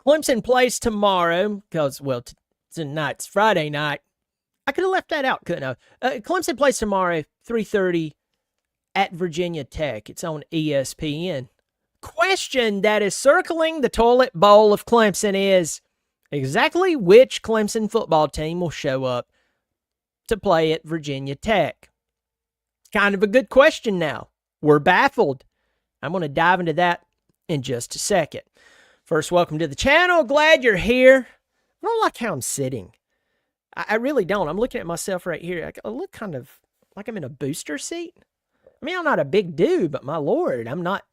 Clemson plays tomorrow because, well, tonight's Friday night. I could have left that out, couldn't I? Clemson plays tomorrow, 3:30 at Virginia Tech. It's on ESPN. Question that is circling the toilet bowl of Clemson is exactly which Clemson football team will show up to play at Virginia Tech? Kind of a good question now. We're baffled. I'm going to dive into that in just a second. First, welcome to the channel. Glad you're here. I don't like how I'm sitting. I really don't. I'm looking at myself right here. I look kind of like I'm in a booster seat. I mean, I'm not a big dude, but my Lord, I'm not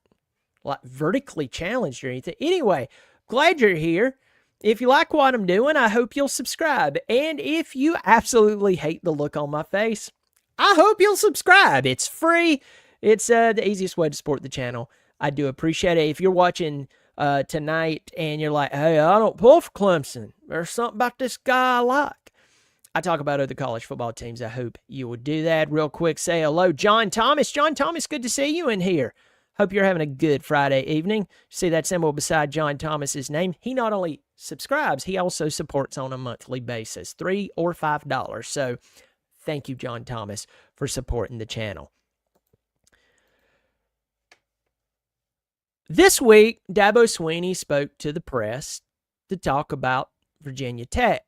like vertically challenged or anything. Anyway, glad you're here. If you like what I'm doing, I hope you'll subscribe. And if you absolutely hate the look on my face, I hope you'll subscribe. It's free. It's the easiest way to support the channel. I do appreciate it. If you're watching tonight and you're like, hey, I don't pull for Clemson. There's something about this guy I like. I talk about other college football teams. I hope you will do that. Real quick, say hello, John Thomas. John Thomas, good to see you in here. Hope you're having a good Friday evening. See that symbol beside John Thomas's name? He not only subscribes, he also supports on a monthly basis, $3 or $5. So thank you, John Thomas, for supporting the channel. This week, Dabo Swinney spoke to the press to talk about Virginia Tech.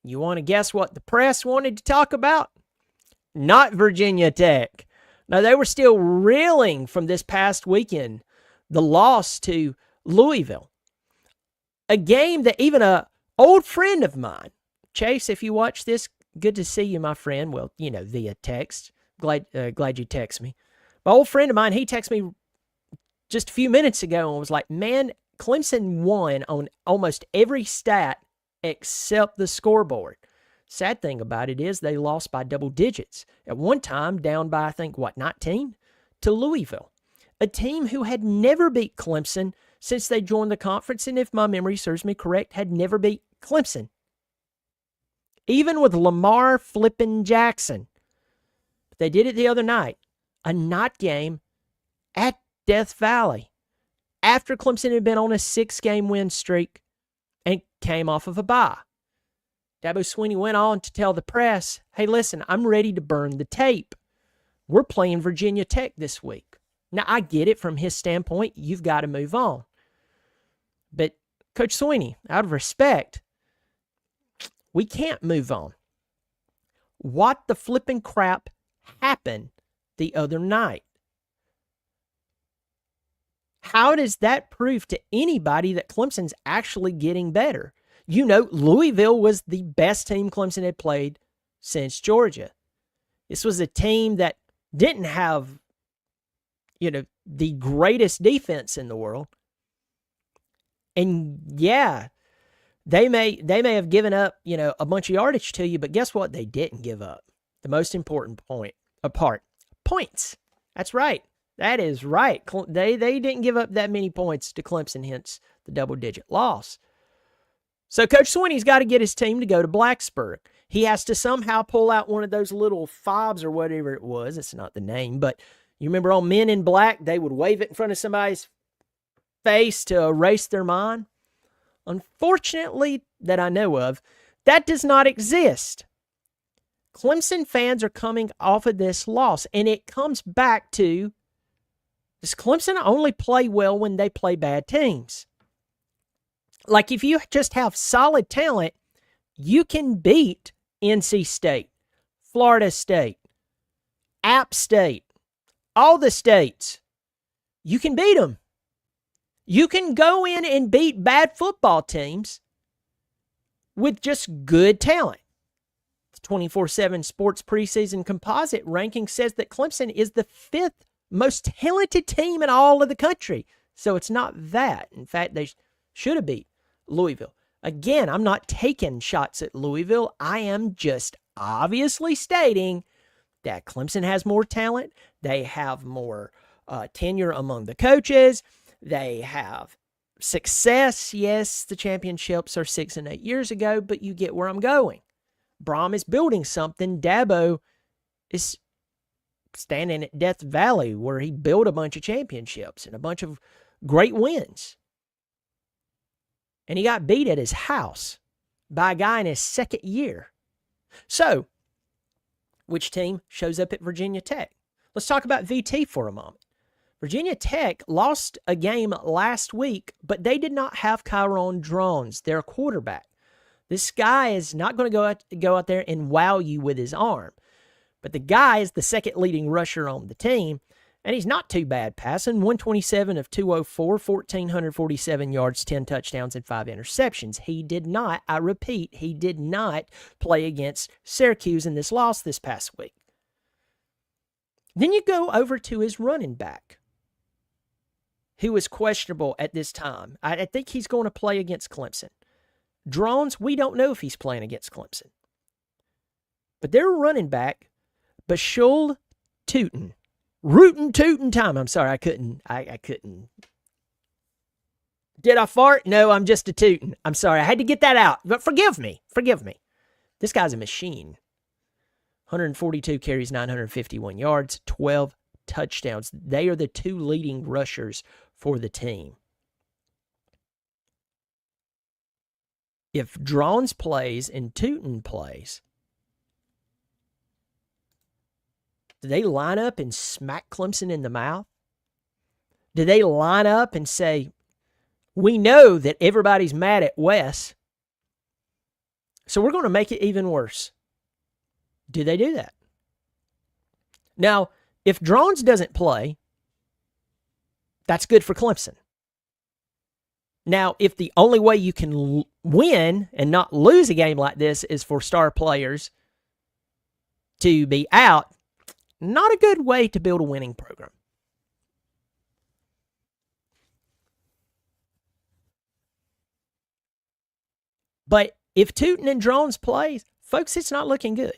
You want to guess what the press wanted to talk about? Not Virginia Tech. Now, they were still reeling from this past weekend, the loss to Louisville. A game that even an old friend of mine, Chase, if you watch this, good to see you, my friend. Well, you know, via text. Glad you text me. My old friend of mine, he texted me just a few minutes ago and was like, man, Clemson won on almost every stat except the scoreboard. Sad thing about it is they lost by double digits. At one time, down by, I think, 19? To Louisville. A team who had never beat Clemson since they joined the conference, and if my memory serves me correct, had never beat Clemson. Even with Lamar flippin' Jackson. But they did it the other night. A night game at Death Valley. After Clemson had been on a 6-game win streak and came off of a bye. Dabo Swinney went on to tell the press, hey, listen, I'm ready to burn the tape. We're playing Virginia Tech this week. Now, I get it from his standpoint. You've got to move on. But Coach Swinney, out of respect, we can't move on. What the flipping crap happened the other night? How does that prove to anybody that Clemson's actually getting better? You know, Louisville was the best team Clemson had played since Georgia. This was a team that didn't have, you know, the greatest defense in the world. And yeah, they may have given up, you know, a bunch of yardage to you, but guess what? They didn't give up. The most important points. That's right. That is right. They didn't give up that many points to Clemson, hence the double-digit loss. So Coach Swinney's got to get his team to go to Blacksburg. He has to somehow pull out one of those little fobs or whatever it was. It's not the name, but you remember on Men in Black, they would wave it in front of somebody's face to erase their mind? Unfortunately, that I know of, that does not exist. Clemson fans are coming off of this loss, and it comes back to, does Clemson only play well when they play bad teams? Like, if you just have solid talent, you can beat NC State, Florida State, App State, all the states. You can beat them. You can go in and beat bad football teams with just good talent. The 24/7 Sports preseason composite ranking says that Clemson is the 5th most talented team in all of the country. So it's not that. In fact, they should have beat Louisville. Again, I'm not taking shots at Louisville. I am just obviously stating that Clemson has more talent. They have more tenure among the coaches. They have success. Yes, the championships are 6 and 8 years ago, but you get where I'm going. Brom is building something. Dabo is standing at Death Valley where he built a bunch of championships and a bunch of great wins. And he got beat at his house by a guy in his second year. So, which team shows up at Virginia Tech? Let's talk about VT for a moment. Virginia Tech lost a game last week, but they did not have Kyron Drones, their quarterback. This guy is not going to go out there and wow you with his arm. But the guy is the second leading rusher on the team, and he's not too bad passing. 127 of 204, 1,447 yards, 10 touchdowns, and 5 interceptions. He did not, I repeat, he did not play against Syracuse in this loss this past week. Then you go over to his running back, who is questionable at this time. I think he's going to play against Clemson. Drones, we don't know if he's playing against Clemson. But their running back, Bashul Tootin. Rootin' tootin' time. I'm sorry, I couldn't. Did I fart? No, I'm just a tootin'. I'm sorry, I had to get that out. But forgive me. This guy's a machine. 142 carries, 951 yards, 12 touchdowns. They are the two leading rushers for the team. If Drones plays and Tootin plays, do they line up and smack Clemson in the mouth? Do they line up and say, we know that everybody's mad at Wes, so we're going to make it even worse? Do they do that? Now, if Drones doesn't play, that's good for Clemson. Now, if the only way you can win and not lose a game like this is for star players to be out, not a good way to build a winning program. But if Tootin and Drones plays, folks, it's not looking good.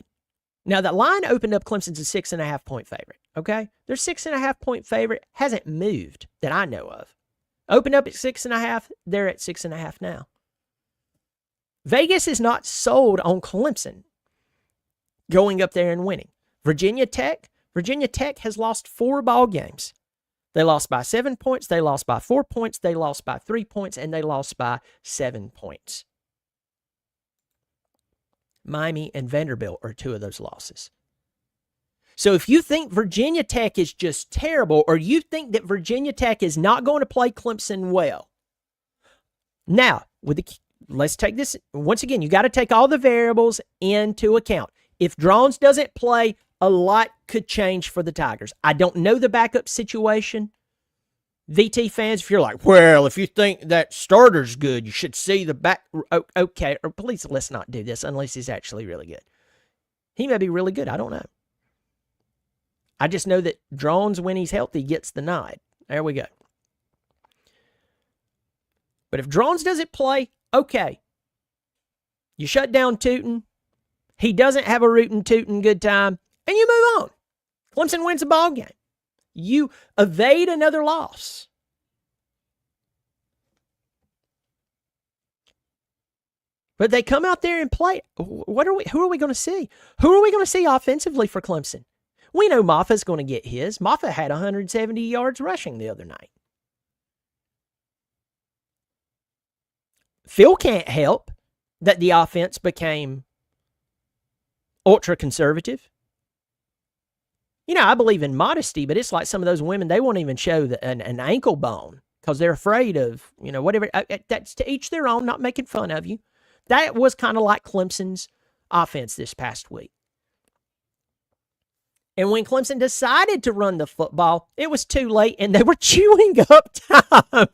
Now, that line opened up Clemson's a 6.5-point favorite, okay? Their 6.5-point favorite hasn't moved that I know of. Opened up at 6.5, they're at 6.5 now. Vegas is not sold on Clemson going up there and winning. Virginia Tech has lost 4 ball games. They lost by 7 points, they lost by 4 points, they lost by 3 points, and they lost by 7 points. Miami and Vanderbilt are 2 of those losses. So if you think Virginia Tech is just terrible, or you think that Virginia Tech is not going to play Clemson well, now, let's take this, once again, you got to take all the variables into account. If Drones doesn't play, a lot could change for the Tigers. I don't know the backup situation. VT fans, if you're like, well, if you think that starter's good, you should see the back. Okay, or please let's not do this unless he's actually really good. He may be really good. I don't know. I just know that Drones, when he's healthy, gets the nod. There we go. But if Drones doesn't play, okay. You shut down Tootin. He doesn't have a rootin' tootin' good time, and you move on. Clemson wins a ball game. You evade another loss. But they come out there and play. Who are we going to see? Who are we going to see offensively for Clemson? We know Moffa's going to get his. Moffa had 170 yards rushing the other night. Phil can't help that the offense became ultra-conservative. You know, I believe in modesty, but it's like some of those women, they won't even show an ankle bone because they're afraid of, whatever. That's to each their own, not making fun of you. That was kind of like Clemson's offense this past week. And when Clemson decided to run the football, it was too late, and they were chewing up time.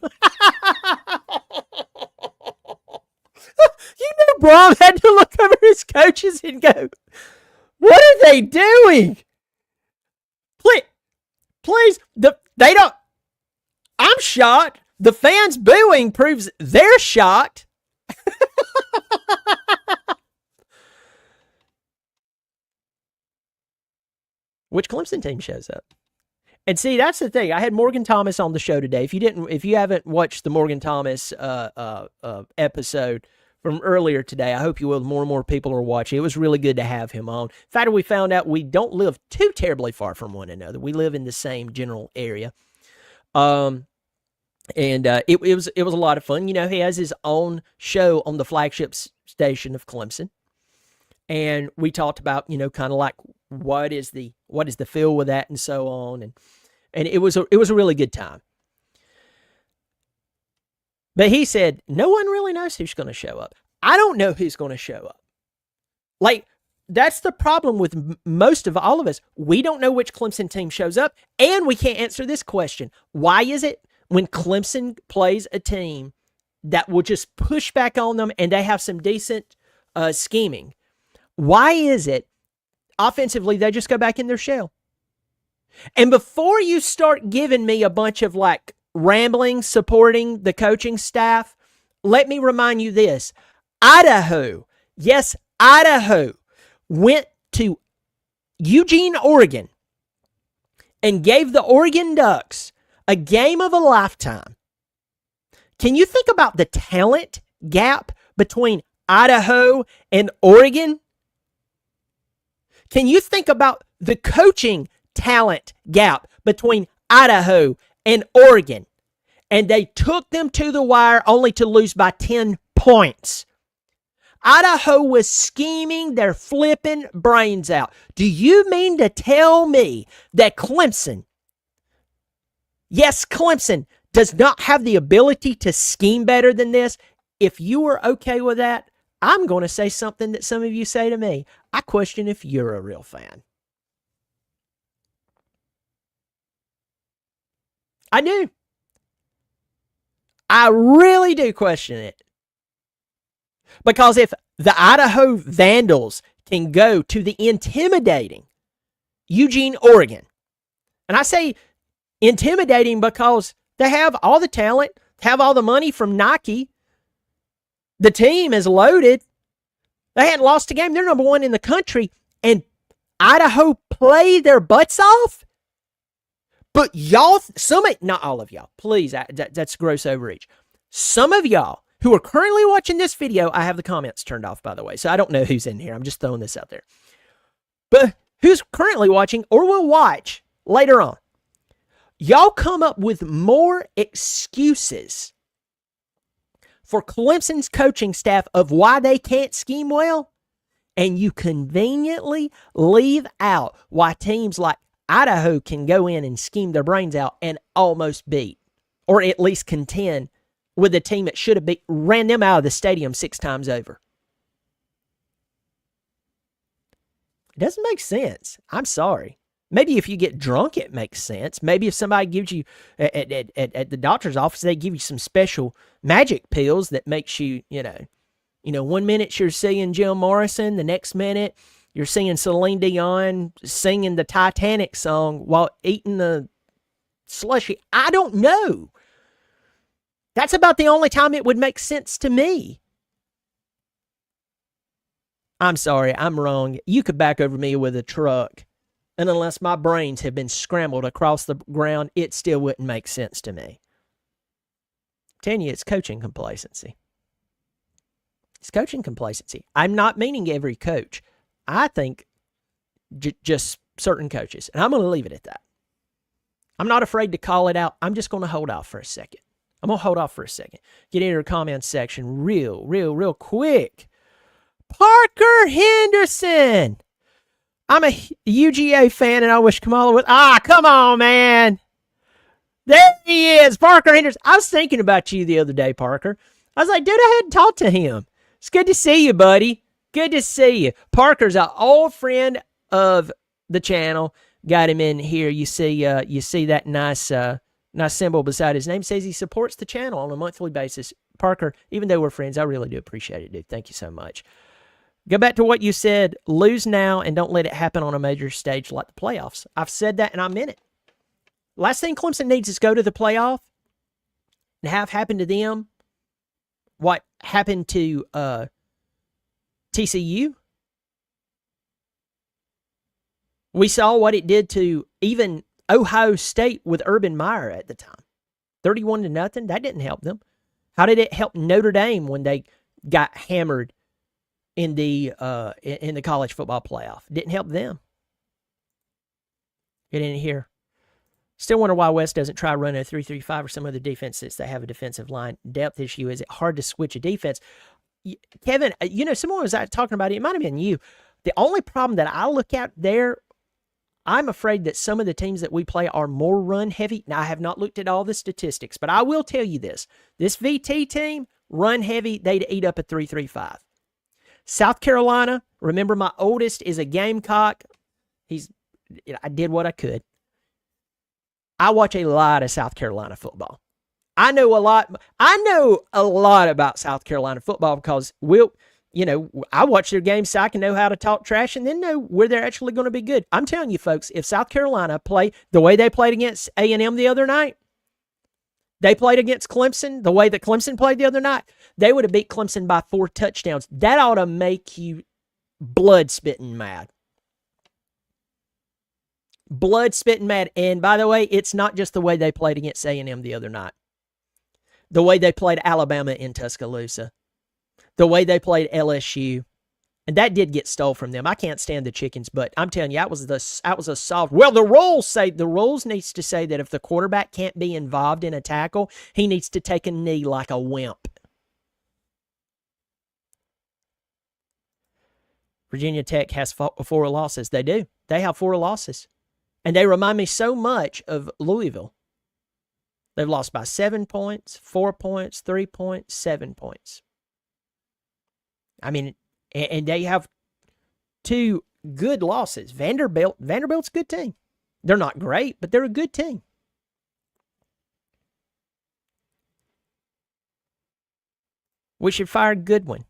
Brom had to look over his coaches and go, what are they doing? Please, they don't. I'm shocked. The fans booing proves they're shocked. Which Clemson team shows up? And see, that's the thing. I had Morgan Thomas on the show today. If you haven't watched the Morgan Thomas episode from earlier today, I hope you will. More and more people are watching. It was really good to have him on. In fact, we found out we don't live too terribly far from one another. We live in the same general area. And it was a lot of fun. You know, he has his own show on the flagship station of Clemson, and we talked about, you know, kind of like what is the feel with that and so on, and it was a really good time. But he said no one really knows who's going to show up. I don't know who's going to show up. Like, that's the problem with most of all of us. We don't know which Clemson team shows up, and we can't answer this question. Why is it when Clemson plays a team that will just push back on them and they have some decent scheming, why is it offensively they just go back in their shell? And before you start giving me a bunch of like rambling supporting the coaching staff, let me remind you this. Idaho, yes, Idaho went to Eugene, Oregon, and gave the Oregon Ducks a game of a lifetime. Can you think about the talent gap between Idaho and Oregon? Can you think about the coaching talent gap between Idaho and Oregon? And they took them to the wire only to lose by 10 points. Idaho was scheming their flipping brains out. Do you mean to tell me that Clemson, yes, Clemson, does not have the ability to scheme better than this? If you are okay with that, I'm going to say something that some of you say to me. I question if you're a real fan. I do. I really do question it. Because if the Idaho Vandals can go to the intimidating Eugene, Oregon, and I say intimidating because they have all the talent, have all the money from Nike, the team is loaded, they hadn't lost a game, they're number one in the country, and Idaho played their butts off? But y'all, not all of y'all, please, that's gross overreach. Some of y'all who are currently watching this video, I have the comments turned off, by the way, so I don't know who's in here. I'm just throwing this out there. But who's currently watching or will watch later on, y'all come up with more excuses for Clemson's coaching staff of why they can't scheme well, and you conveniently leave out why teams like Idaho can go in and scheme their brains out and almost beat, or at least contend with a team that should have ran them out of the stadium 6 times over. It doesn't make sense. I'm sorry. Maybe if you get drunk, it makes sense. Maybe if somebody gives you, at the doctor's office, they give you some special magic pills that makes you, you know, 1 minute you're seeing Jim Morrison, the next minute you're seeing Celine Dion singing the Titanic song while eating the slushy. I don't know. That's about the only time it would make sense to me. I'm sorry, I'm wrong. You could back over me with a truck, and unless my brains have been scrambled across the ground, it still wouldn't make sense to me. I'm telling you, it's coaching complacency. It's coaching complacency. I'm not meaning every coach. I think just certain coaches, and I'm going to leave it at that. I'm not afraid to call it out. I'm just going to hold off for a second. I'm going to hold off for a second. Get into your comments section real quick. Parker Henderson. I'm a UGA fan, and I wish Kamala would. Come on, man. There he is, Parker Henderson. I was thinking about you the other day, Parker. I was like, dude, I hadn't talked to him. It's good to see you, buddy. Good to see you. Parker's an old friend of the channel. Got him in here. You see that nice symbol beside his name. Says he supports the channel on a monthly basis. Parker, even though we're friends, I really do appreciate it, dude. Thank you so much. Go back to what you said. Lose now and don't let it happen on a major stage like the playoffs. I've said that and I meant it. Last thing Clemson needs is go to the playoff and have happen to them what happened to TCU. We saw what it did to even Ohio State with Urban Meyer at the time. 31-0. That didn't help them. How did it help Notre Dame when they got hammered in the college football playoff? Didn't help them. Get in here. Still wonder why West doesn't try running a 3-3-5 or some other defense since they have a defensive line depth issue. Is it hard to switch a defense? Kevin, someone was talking about it. It might have been you. The only problem that I look at there, I'm afraid that some of the teams that we play are more run heavy. Now, I have not looked at all the statistics, but I will tell you this. This VT team, run heavy, they'd eat up a 3-3-5. South Carolina, remember my oldest is a Gamecock. I did what I could. I watch a lot of South Carolina football. I know a lot about South Carolina football because I watch their games so I can know how to talk trash and then know where they're actually going to be good. I'm telling you, folks, if South Carolina play the way they played against A&M the other night, they played against Clemson the way that Clemson played the other night, they would have beat Clemson by 4 touchdowns. That ought to make you blood-spitting mad. Blood-spitting mad. And by the way, it's not just the way they played against A&M the other night. The way they played Alabama in Tuscaloosa. The way they played LSU. And that did get stole from them. I can't stand the chickens, but I'm telling you, that was a soft. Well, the rules needs to say that if the quarterback can't be involved in a tackle, he needs to take a knee like a wimp. Virginia Tech has 4 losses. They do. They have 4 losses. And they remind me so much of Louisville. They've lost by 7 points, 4 points, 3 points, 7 points. I mean, and they have 2 good losses. Vanderbilt's a good team. They're not great, but they're a good team. We should fire Goodwin.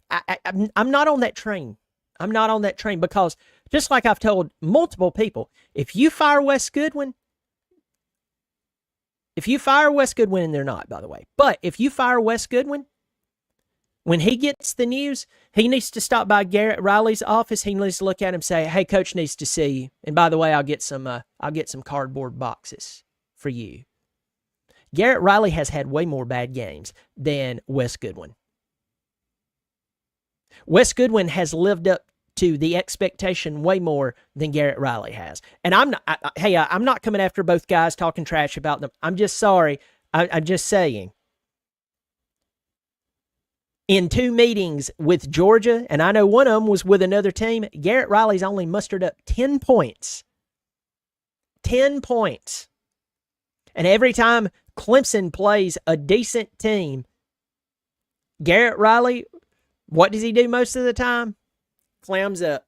I'm not on that train. I'm not on that train because just like I've told multiple people, if you fire Wes Goodwin, and they're not, by the way, but if you fire Wes Goodwin, when he gets the news, he needs to stop by Garrett Riley's office. He needs to look at him and say, "Hey, coach needs to see you. And by the way, I'll get some cardboard boxes for you." Garrett Riley has had way more bad games than Wes Goodwin. Wes Goodwin has lived up to the expectation way more than Garrett Riley has. And I'm not coming after both guys talking trash about them. I'm just sorry. I'm just saying. In 2 meetings with Georgia, and I know one of them was with another team, Garrett Riley's only mustered up 10 points. 10 points. And every time Clemson plays a decent team, Garrett Riley, what does he do most of the time? Clams up.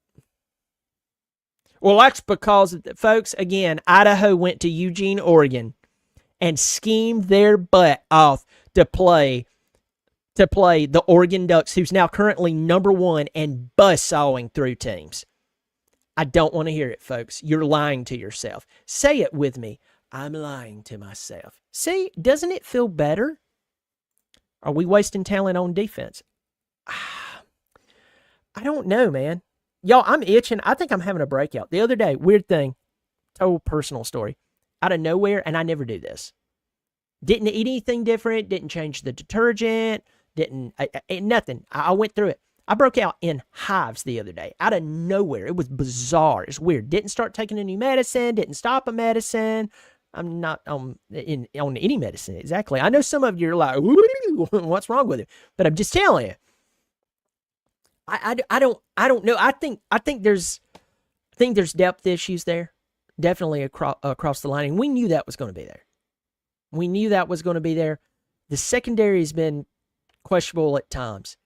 Well, that's because, folks, again, Idaho went to Eugene, Oregon, and schemed their butt off to play the Oregon Ducks, who's now currently number 1 and buzzsawing through teams. I don't want to hear it, folks. You're lying to yourself. Say it with me. I'm lying to myself. See, doesn't it feel better? Are we wasting talent on defense? I don't know, man. Y'all, I'm itching. I think I'm having a breakout. The other day, weird thing, total personal story. Out of nowhere, and I never do this. Didn't eat anything different, didn't change the detergent, nothing. I went through it. I broke out in hives the other day. Out of nowhere. It was bizarre. It's weird. Didn't start taking any medicine, didn't stop a medicine. I'm not on any medicine, exactly. I know some of you are like, what's wrong with it? But I'm just telling you. I don't know. I think there's depth issues there, definitely across the line, and we knew that was going to be there. The secondary has been questionable at times,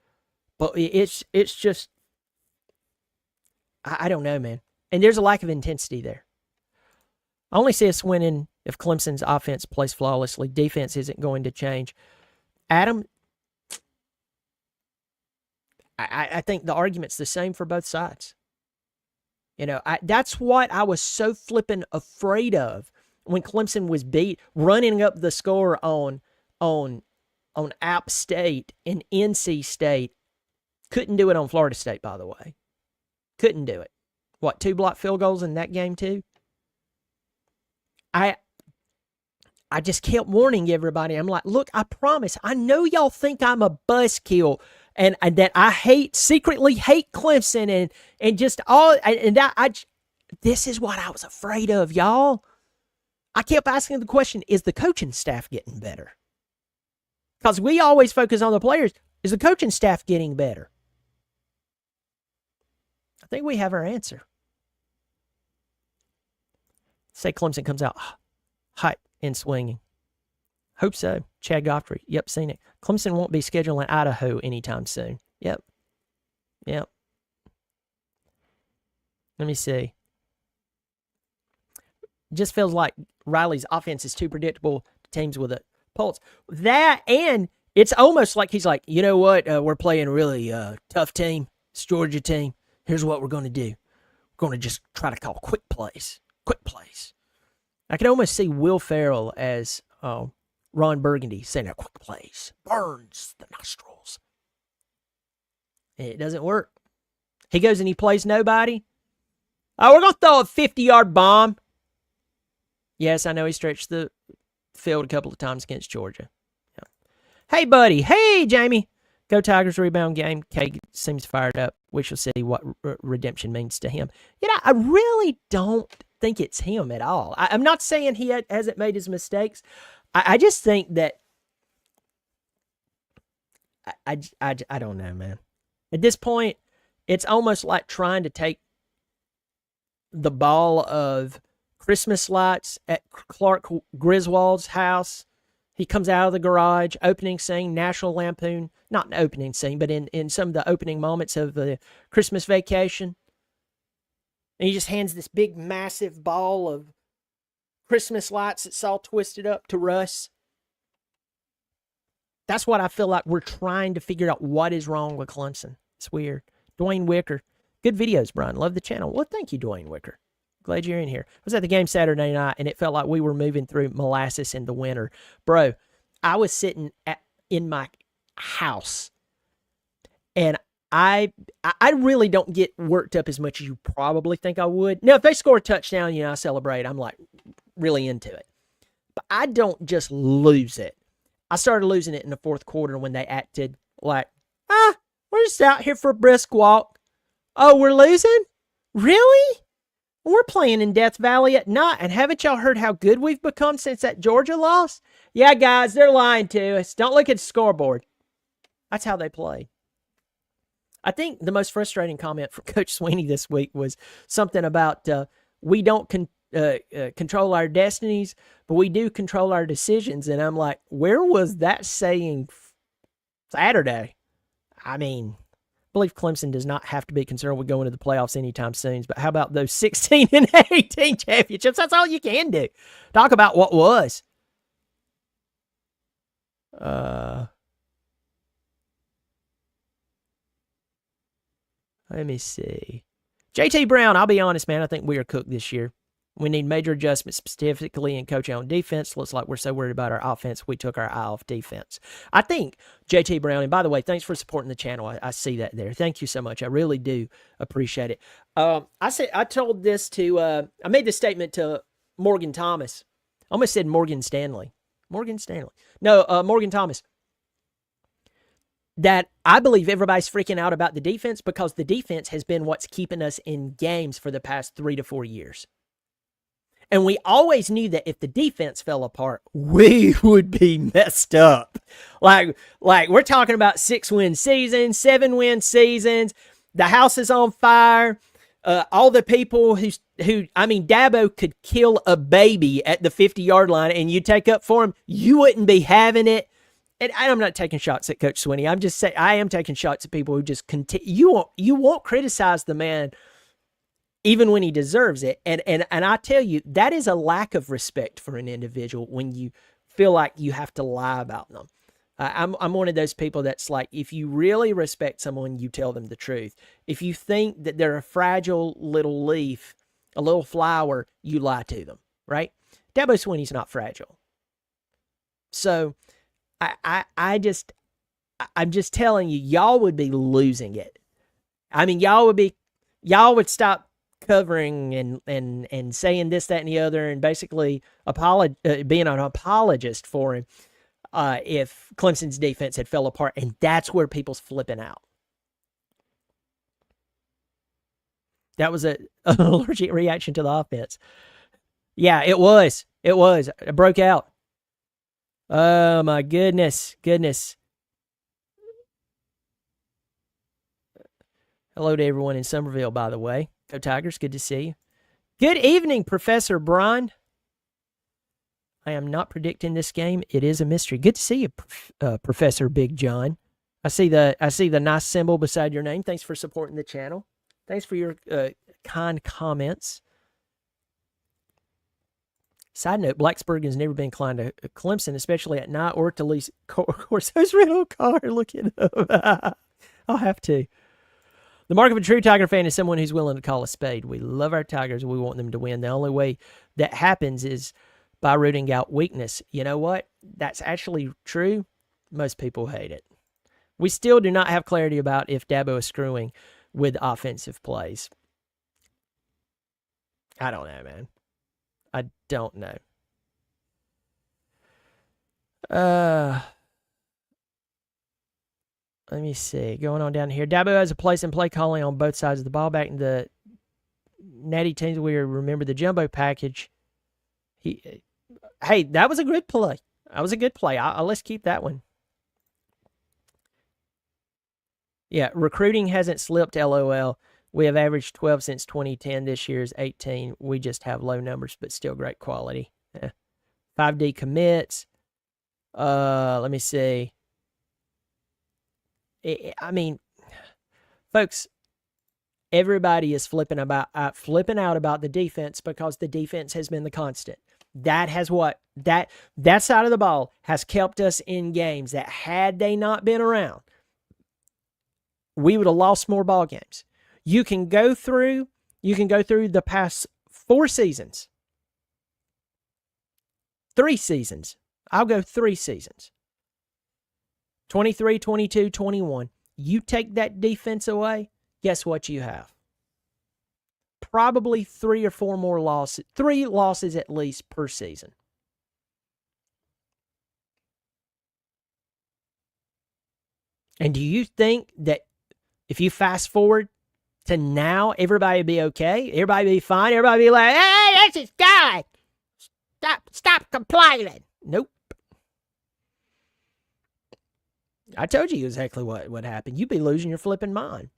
but it's just I don't know, man. And there's a lack of intensity there. I only see us winning if Clemson's offense plays flawlessly. Defense isn't going to change. Adam, I think the argument's the same for both sides. That's what I was so flippin' afraid of when Clemson was running up the score on App State and NC State. Couldn't do it on Florida State, by the way. Couldn't do it. 2 block field goals in that game too? I just kept warning everybody. I'm like, look, I promise. I know y'all think I'm a buzzkill and that I secretly hate Clemson and just all, and this is what I was afraid of, y'all. I kept asking the question, is the coaching staff getting better? Because we always focus on the players. Is the coaching staff getting better? I think we have our answer. Say Clemson comes out hot and swinging. Hope so. Chad Goffrey. Yep, seen it. Clemson won't be scheduling Idaho anytime soon. Yep. Let me see. Just feels like Riley's offense is too predictable to teams with a pulse. That, and it's almost like he's like, you know what? We're playing a really tough team. It's Georgia team. Here's what we're going to do. We're going to just try to call quick plays. Quick plays. I can almost see Will Ferrell as Ron Burgundy saying that quick plays. Burns the nostrils. And it doesn't work. He goes and he plays nobody. Oh, we're going to throw a 50-yard bomb. Yes, I know he stretched the field a couple of times against Georgia. Yeah. Hey, buddy. Hey, Jamie. Go Tigers rebound game. K seems fired up. We shall see what redemption means to him. You know, I really don't think it's him at all. I'm not saying he hasn't made his mistakes. I just think that I don't know, man. At this point, it's almost like trying to take the ball of Christmas lights at Clark Griswold's house. He comes out of the garage, opening scene, National Lampoon. Not an opening scene, but in some of the opening moments of the Christmas Vacation. And he just hands this big, massive ball of Christmas lights that's all twisted up to Russ. That's what I feel like we're trying to figure out what is wrong with Clemson. It's weird. Dwayne Wicker. Good videos, Brian. Love the channel. Well, thank you, Dwayne Wicker. Glad you're in here. I was at the game Saturday night, and it felt like we were moving through molasses in the winter. Bro, I was sitting in my house, and I really don't get worked up as much as you probably think I would. Now, if they score a touchdown, I celebrate. I'm like really into it. But I don't just lose it. I started losing it in the fourth quarter when they acted like, we're just out here for a brisk walk. Oh, we're losing? Really? We're playing in Death Valley at night, and haven't y'all heard how good we've become since that Georgia loss? Yeah, guys, they're lying to us. Don't look at the scoreboard. That's how they play. I think the most frustrating comment from Coach Sweeney this week was something about we don't control our destinies, but we do control our decisions. And I'm like, where was that saying Saturday? I mean, I believe Clemson does not have to be concerned with going to the playoffs anytime soon. But how about those 16 and 18 championships? That's all you can do. Talk about what was. Let me see. JT Brown, I'll be honest, man. I think we are cooked this year. We need major adjustments, specifically in coaching on defense. Looks like we're so worried about our offense, we took our eye off defense. I think JT Brown, and by the way, thanks for supporting the channel. I see that there. Thank you so much. I really do appreciate it. I told this to, I made this statement to Morgan Thomas. I almost said Morgan Stanley. Morgan Thomas. That I believe everybody's freaking out about the defense because the defense has been what's keeping us in games for the past 3 to 4 years. And we always knew that if the defense fell apart, we would be messed up. Like we're talking about 6-win seasons, 7-win seasons. The house is on fire. All the people who Dabo could kill a baby at the 50-yard line and you take up for him, you wouldn't be having it. And I'm not taking shots at Coach Swinney. I'm just saying I am taking shots at people who just continue. You won't criticize the man even when he deserves it. And I tell you, that is a lack of respect for an individual when you feel like you have to lie about them. I'm one of those people that's like, if you really respect someone, you tell them the truth. If you think that they're a fragile little leaf, a little flower, you lie to them, right? Dabo Swinney's not fragile. So I'm just telling you, y'all would be losing it. I mean, y'all would stop covering and saying this, that, and the other, and basically being an apologist for him if Clemson's defense had fell apart, and that's where people's flipping out. That was an allergic reaction to the offense. Yeah, it was. It was. It broke out. Oh, my goodness. Hello to everyone in Somerville, by the way. Go Tigers. Good to see you. Good evening, Professor Brian. I am not predicting this game. It is a mystery. Good to see you, Professor Big John. I see the nice symbol beside your name. Thanks for supporting the channel. Thanks for your kind comments. Side note, Blacksburg has never been inclined to Clemson, especially at night or to lease. Of course, those rental car. Look it up. I'll have to. The mark of a true Tiger fan is someone who's willing to call a spade. We love our Tigers. We want them to win. The only way that happens is by rooting out weakness. You know what? That's actually true. Most people hate it. We still do not have clarity about if Dabo is screwing with offensive plays. I don't know, man. I don't know. Let me see. Going on down here. Dabo has a place in play calling on both sides of the ball. Back in the natty teams, we remember the jumbo package. Hey, that was a good play. Let's keep that one. Yeah, recruiting hasn't slipped, LOL. We have averaged 12 since 2010. This year's 18. We just have low numbers, but still great quality. 5D commits. Let me see. I mean, folks, everybody is flipping out about the defense because the defense has been the constant. That has that side of the ball has kept us in games that had they not been around, we would have lost more ball games. You can go through the past 4 seasons. 3 seasons. I'll go 3 seasons. 23, 22, 21. You take that defense away, guess what you have? Probably 3 or 4 more losses. 3 losses at least per season. And do you think that if you fast forward to now, everybody would be okay? Everybody would be fine? Everybody would be like, hey, this is God. Stop complaining. Nope. I told you exactly what happened. You'd be losing your flipping mind.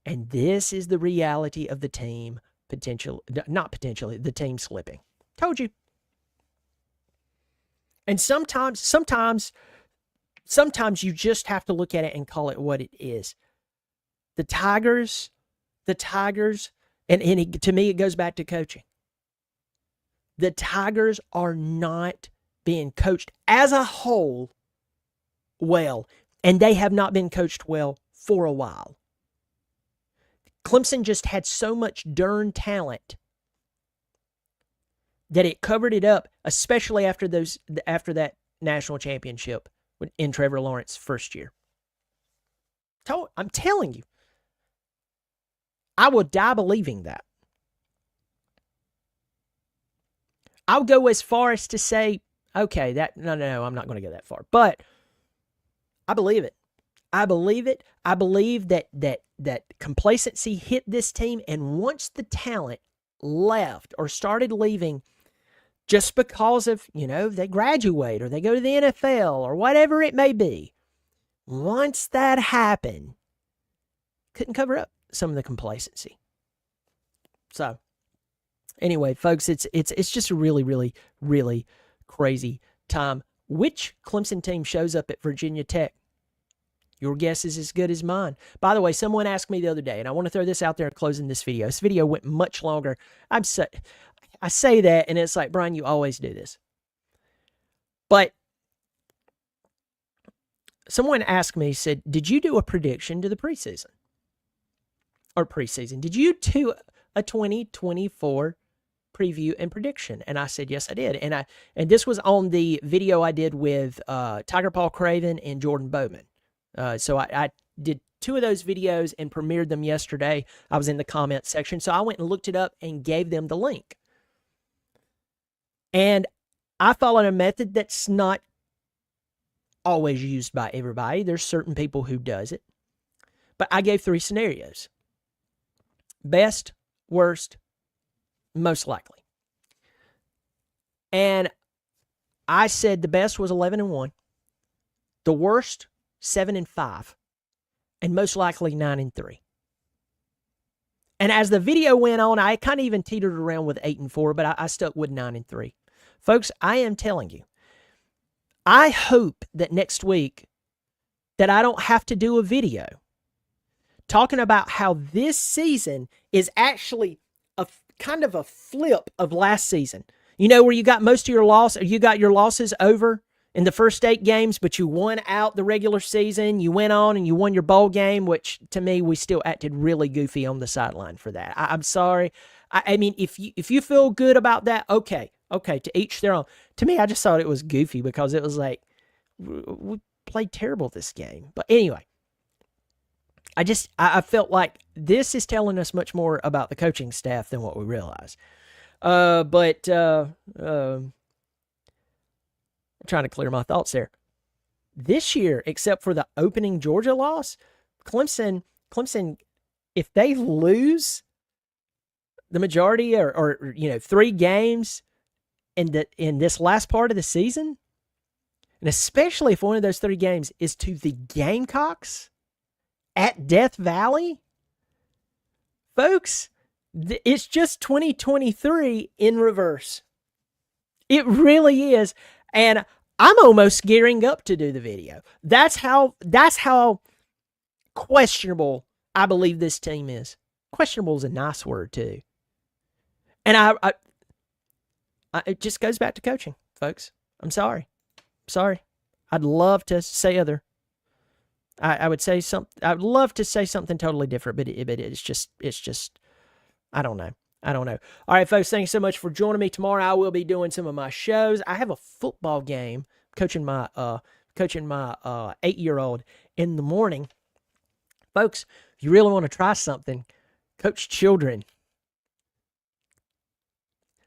And this is the reality of the team the team slipping. Told you. And sometimes you just have to look at it and call it what it is. The Tigers, and to me, it goes back to coaching. The Tigers are not being coached as a whole well, and they have not been coached well for a while. Clemson just had so much darn talent that it covered it up, especially after that national championship in Trevor Lawrence's first year. I'm telling you, I will die believing that. I'll go as far as to say, okay, no, I'm not going to go that far. But I believe it. I believe that complacency hit this team, and once the talent left or started leaving just because of, they graduate or they go to the NFL or whatever it may be, once that happened, couldn't cover up some of the complacency. So, anyway, folks, it's just a really, really, really crazy time. Which Clemson team shows up at Virginia Tech? Your guess is as good as mine. By the way, someone asked me the other day, and I want to throw this out there closing this video. This video went much longer. I say that, and it's like, Brian, you always do this. But someone asked me, said, did you do a prediction to the preseason? Did you do a 2024 preview and prediction? And I said, yes, I did. And this was on the video I did with Tiger Paul Craven and Jordan Bowman. So I did 2 of those videos and premiered them yesterday. I was in the comment section. So I went and looked it up and gave them the link. And I followed a method that's not always used by everybody. There's certain people who does it. But I gave 3 scenarios. Best, worst, most likely. And I said the best was 11-1, the worst 7-5, and most likely 9-3. And as the video went on, I kind of even teetered around with 8-4, but I stuck with 9-3. Folks, I am telling you, I hope that next week that I don't have to do a video talking about how this season is actually a kind of a flip of last season. You know, where you got most of your you got your losses over in the first 8 games, but you won out the regular season. You went on and you won your bowl game, which to me, we still acted really goofy on the sideline for that. I'm sorry. I mean, if you feel good about that, okay, to each their own. To me, I just thought it was goofy because it was like, we played terrible this game. But anyway, I felt like this is telling us much more about the coaching staff than what we realize. I'm trying to clear my thoughts there. This year, except for the opening Georgia loss, Clemson, if they lose the majority or 3 games in this last part of the season, and especially if one of those 3 games is to the Gamecocks at Death Valley, folks, it's just 2023 in reverse. It really is. And I'm almost gearing up to do the video. That's how questionable I believe this team is. Questionable is a nice word too. And I it just goes back to coaching, folks. I'm sorry. I'd love to say other. I would say something. I'd love to say something totally different, but it's just. I don't know. All right, folks, thanks so much for joining me. Tomorrow I will be doing some of my shows. I have a football game coaching my 8-year-old in the morning. Folks, if you really want to try something, coach children.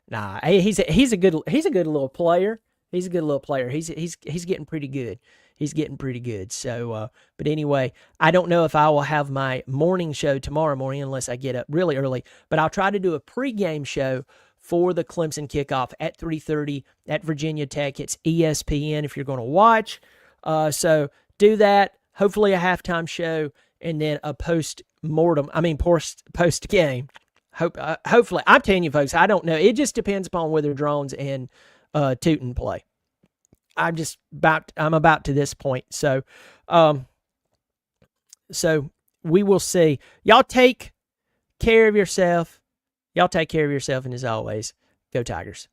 Nah, he's a good little player. He's a good little player. He's getting pretty good. So, but anyway, I don't know if I will have my morning show tomorrow morning unless I get up really early. But I'll try to do a pregame show for the Clemson kickoff at 3:30 at Virginia Tech. It's ESPN if you're going to watch. So do that. Hopefully a halftime show and then a post game. Hopefully, I'm telling you, folks, I don't know. It just depends upon whether Drones and Tootin play. I'm about to this point. So we will see. Y'all take care of yourself. And as always, go Tigers.